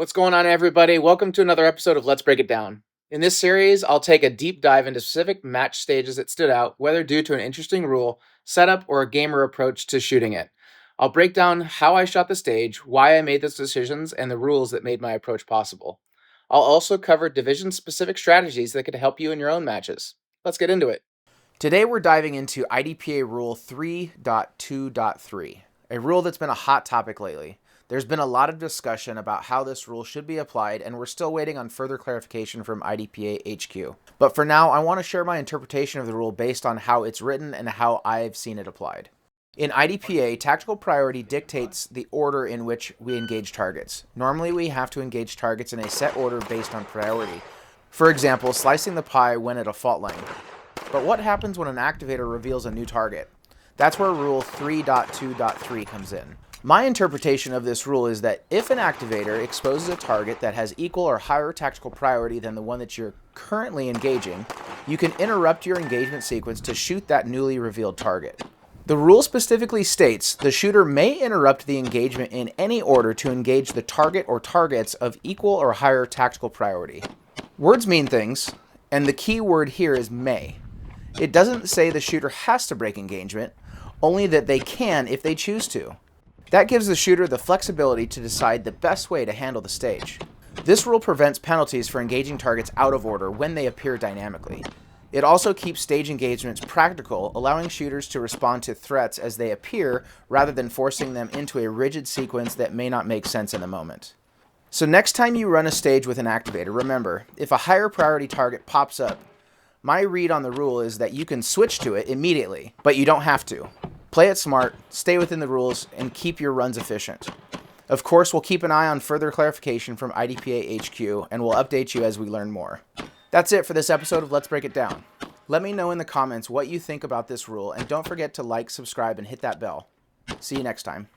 What's going on, everybody? Welcome to another episode of Let's Break It Down. In this series, I'll take a deep dive into specific match stages that stood out, whether due to an interesting rule, setup, or a gamer approach to shooting it. I'll break down how I shot the stage, why I made those decisions, and the rules that made my approach possible. I'll also cover division-specific strategies that could help you in your own matches. Let's get into it. Today, we're diving into IDPA Rule 3.2.3, a rule that's been a hot topic lately. There's been a lot of discussion about how this rule should be applied, and we're still waiting on further clarification from IDPA HQ. But for now, I want to share my interpretation of the rule based on how it's written and how I've seen it applied. In IDPA, tactical priority dictates the order in which we engage targets. Normally, we have to engage targets in a set order based on priority. For example, slicing the pie when at a fault line. But what happens when an activator reveals a new target? That's where Rule 3.2.3 comes in. My interpretation of this rule is that if an activator exposes a target that has equal or higher tactical priority than the one that you're currently engaging, you can interrupt your engagement sequence to shoot that newly revealed target. The rule specifically states the shooter may interrupt the engagement in any order to engage the target or targets of equal or higher tactical priority. Words mean things, and the key word here is may. It doesn't say the shooter has to break engagement, only that they can if they choose to. That gives the shooter the flexibility to decide the best way to handle the stage. This rule prevents penalties for engaging targets out of order when they appear dynamically. It also keeps stage engagements practical, allowing shooters to respond to threats as they appear rather than forcing them into a rigid sequence that may not make sense in the moment. So next time you run a stage with an activator, remember, if a higher priority target pops up, my read on the rule is that you can switch to it immediately, but you don't have to. Play it smart, stay within the rules, and keep your runs efficient. Of course, we'll keep an eye on further clarification from IDPA HQ, and we'll update you as we learn more. That's it for this episode of Let's Break It Down. Let me know in the comments what you think about this rule, and don't forget to like, subscribe, and hit that bell. See you next time.